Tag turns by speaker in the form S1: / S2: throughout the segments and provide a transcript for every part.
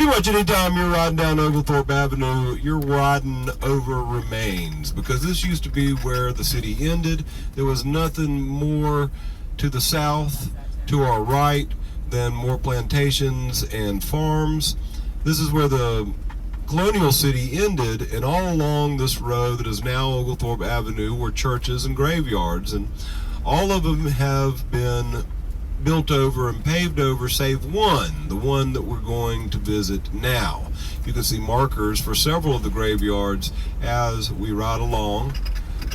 S1: Pretty much anytime you're riding down Oglethorpe Avenue, you're riding over remains, because this used to be where the city ended. There was nothing more to the south, to our right, than more plantations and farms. This is where the Colonial city ended, and all along this road that is now Oglethorpe Avenue were churches and graveyards, and all of them have been built over and paved over, save one, the one that we're going to visit now. You can see markers for several of the graveyards as we ride along.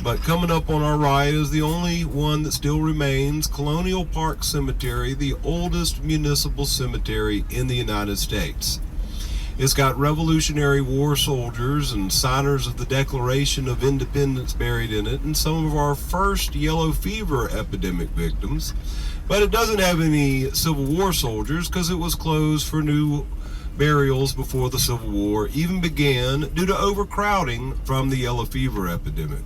S1: But coming up on our right is the only one that still remains, Colonial Park Cemetery, the oldest municipal cemetery in the United States. It's got Revolutionary War soldiers and signers of the Declaration of Independence buried in it, and some of our first yellow fever epidemic victims. But it doesn't have any Civil War soldiers because it was closed for new burials before the Civil War even began due to overcrowding from the yellow fever epidemic.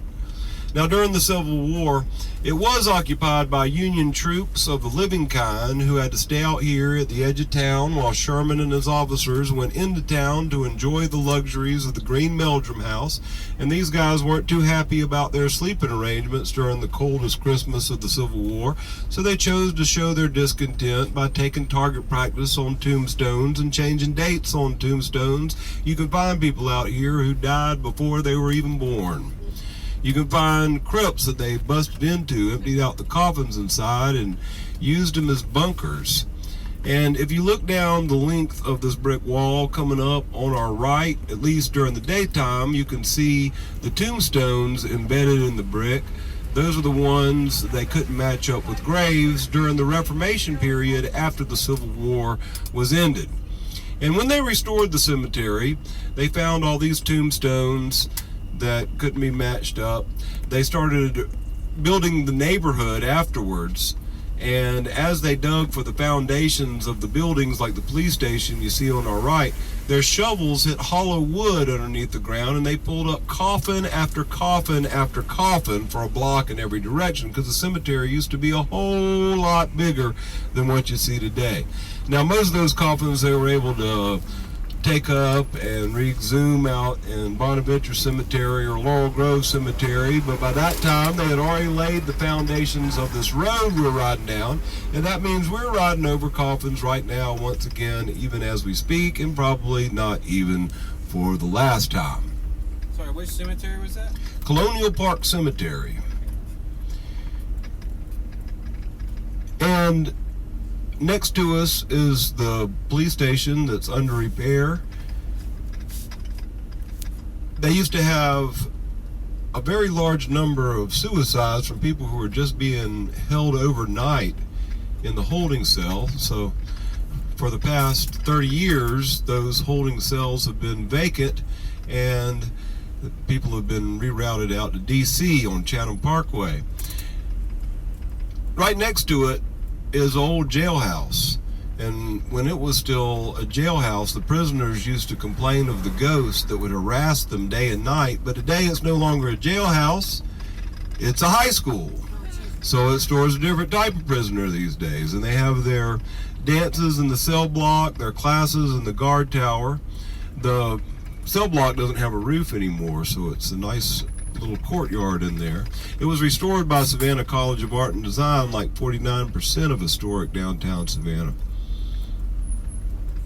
S1: Now, during the Civil War, it was occupied by Union troops of the living kind who had to stay out here at the edge of town while Sherman and his officers went into town to enjoy the luxuries of the Green Meldrum House. And these guys weren't too happy about their sleeping arrangements during the coldest Christmas of the Civil War, so they chose to show their discontent by taking target practice on tombstones and changing dates on tombstones. You can find people out here who died before they were even born. You can find crypts that they busted into, emptied out the coffins inside, and used them as bunkers. And if you look down the length of this brick wall coming up on our right, at least during the daytime, you can see the tombstones embedded in the brick. Those are the ones that they couldn't match up with graves during the Reformation period after the Civil War was ended. And when they restored the cemetery, they found all these tombstones that couldn't be matched up. They started building the neighborhood afterwards, and as they dug for the foundations of the buildings like the police station you see on our right, their shovels hit hollow wood underneath the ground, and they pulled up coffin after coffin after coffin for a block in every direction, because the cemetery used to be a whole lot bigger than what you see today. Now, most of those coffins they were able to take up and re-exhume out in Bonaventure Cemetery or Laurel Grove Cemetery, but by that time they had already laid the foundations of this road we're riding down, and that means we're riding over coffins right now once again, even as we speak, and probably not even for the last time.
S2: Sorry, which cemetery was that?
S1: Colonial Park Cemetery. And next to us is the police station that's under repair. They used to have a very large number of suicides from people who were just being held overnight in the holding cell. So for the past 30 years, those holding cells have been vacant, and people have been rerouted out to DC on Chatham Parkway. Right next to it is old jailhouse, and when it was still a jailhouse, the prisoners used to complain of the ghosts that would harass them day and night. But today it's no longer a jailhouse, it's a high school, so it stores a different type of prisoner these days, and they have their dances in the cell block, their classes in the guard tower. The cell block doesn't have a roof anymore, so it's a nice little courtyard in there. It was restored by Savannah College of Art and Design, like 49% of historic downtown Savannah.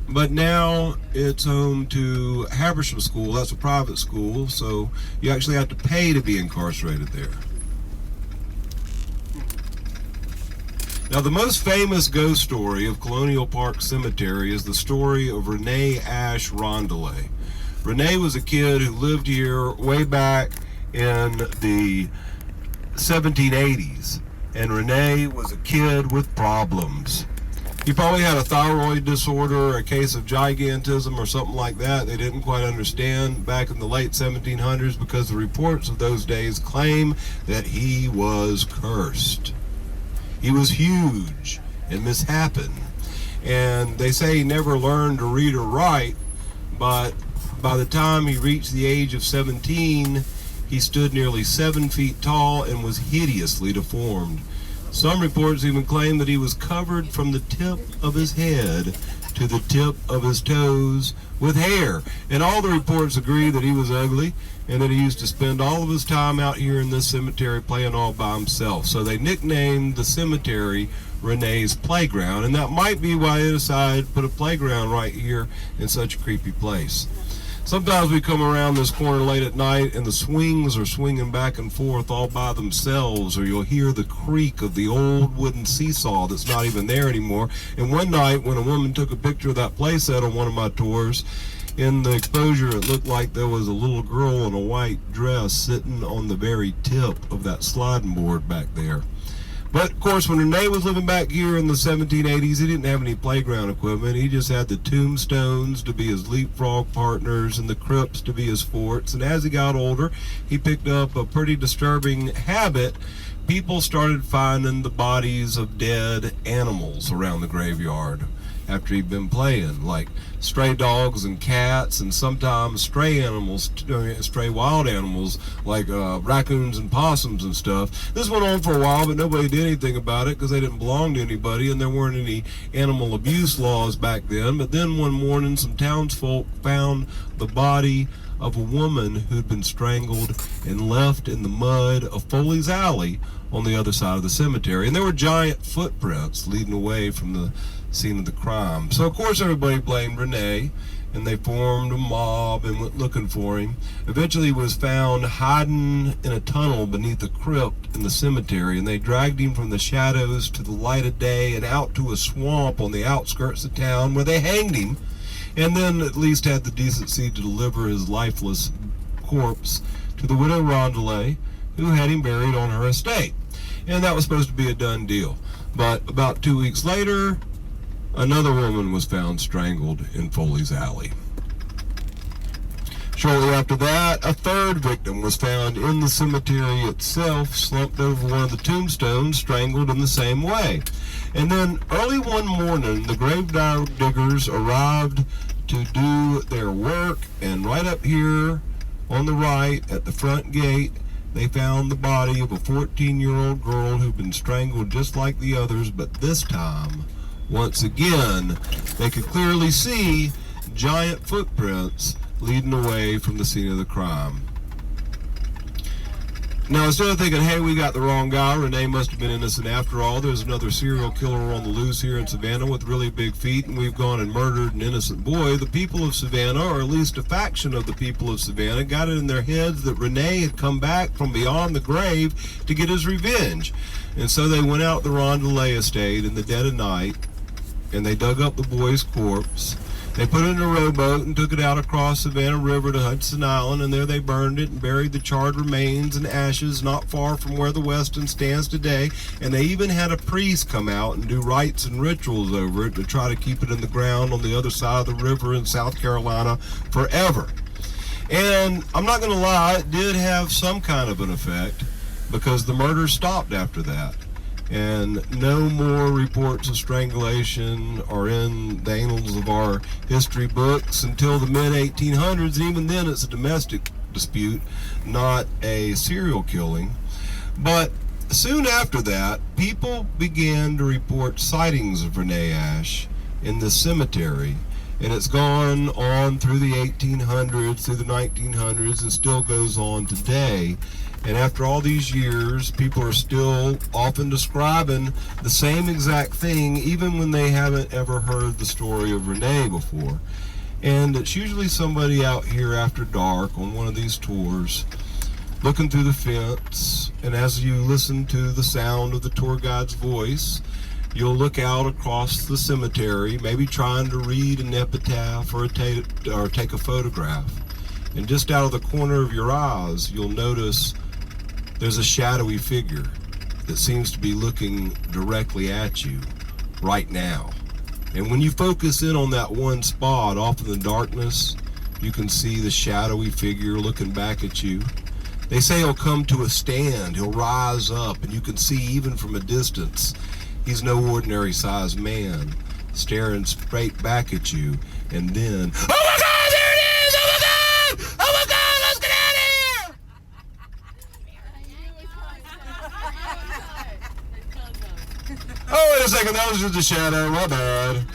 S1: But now it's home to Haversham School. That's a private school, so you actually have to pay to be incarcerated there. Now, the most famous ghost story of Colonial Park Cemetery is the story of Renee Ash Rondelay. Renee was a kid who lived here way back in the 1780s, and Renee was a kid with problems. He probably had a thyroid disorder or a case of gigantism or something like that. They didn't quite understand back in the late 1700s, because the reports of those days claim that he was cursed. He was huge and misshapen, and they say he never learned to read or write, but by the time he reached the age of 17, he stood nearly 7 feet tall and was hideously deformed. Some reports even claim that he was covered from the tip of his head to the tip of his toes with hair. And all the reports agree that he was ugly and that he used to spend all of his time out here in this cemetery playing all by himself. So they nicknamed the cemetery Renee's Playground, and that might be why they decided to put a playground right here in such a creepy place. Sometimes we come around this corner late at night and the swings are swinging back and forth all by themselves, or you'll hear the creak of the old wooden seesaw that's not even there anymore. And one night when a woman took a picture of that playset on one of my tours, in the exposure it looked like there was a little girl in a white dress sitting on the very tip of that sliding board back there. But, of course, when Renee was living back here in the 1780s, he didn't have any playground equipment. He just had the tombstones to be his leapfrog partners and the crypts to be his forts. And as he got older, he picked up a pretty disturbing habit. People started finding the bodies of dead animals around the graveyard after he'd been playing, like stray dogs and cats, and sometimes stray animals, stray wild animals like raccoons and possums and stuff. This went on for a while, but nobody did anything about it because they didn't belong to anybody, and there weren't any animal abuse laws back then. But then one morning, some townsfolk found the body of a woman who'd been strangled and left in the mud of Foley's Alley on the other side of the cemetery. And there were giant footprints leading away from the scene of the crime. So of course everybody blamed Renee, and they formed a mob and went looking for him. Eventually he was found hiding in a tunnel beneath a crypt in the cemetery, and they dragged him from the shadows to the light of day and out to a swamp on the outskirts of town, where they hanged him, and then at least had the decency to deliver his lifeless corpse to the widow Rondelay, who had him buried on her estate. And that was supposed to be a done deal. But about 2 weeks later, another woman was found strangled in Foley's Alley. Shortly after that, a third victim was found in the cemetery itself, slumped over one of the tombstones, strangled in the same way. And then early one morning, the grave diggers arrived to do their work, and right up here on the right at the front gate, they found the body of a 14-year-old girl who'd been strangled just like the others, but this time, once again, they could clearly see giant footprints leading away from the scene of the crime. Now, instead of thinking, hey, we got the wrong guy, Renee must have been innocent after all, there's another serial killer on the loose here in Savannah with really big feet, and we've gone and murdered an innocent boy. The people of Savannah, or at least a faction of the people of Savannah, got it in their heads that Renee had come back from beyond the grave to get his revenge. And so they went out the Rondelay estate in the dead of night, and they dug up the boy's corpse. They put it in a rowboat and took it out across Savannah River to Hudson Island, and there they burned it and buried the charred remains and ashes not far from where the Weston stands today. And they even had a priest come out and do rites and rituals over it to try to keep it in the ground on the other side of the river in South Carolina forever. And I'm not going to lie, it did have some kind of an effect, because the murder stopped after that. And no more reports of strangulation are in the annals of our history books until the mid-1800s, and even then it's a domestic dispute, not a serial killing. But soon after that, people began to report sightings of Renee Ash in the cemetery, and it's gone on through the 1800s, through the 1900s, and still goes on today. And after all these years, people are still often describing the same exact thing, even when they haven't ever heard the story of Renee before. And it's usually somebody out here after dark on one of these tours, looking through the fence, and as you listen to the sound of the tour guide's voice, you'll look out across the cemetery, maybe trying to read an epitaph or take a photograph. And just out of the corner of your eyes, you'll notice there's a shadowy figure that seems to be looking directly at you right now. And when you focus in on that one spot off in the darkness, you can see the shadowy figure looking back at you. They say he'll come to a stand, he'll rise up, and you can see even from a distance, he's no ordinary sized man, staring straight back at you, and then, oh my God, there it is! Oh my God! Oh my God, let's get out of here! Oh, wait a second, that was just a shadow, my bad.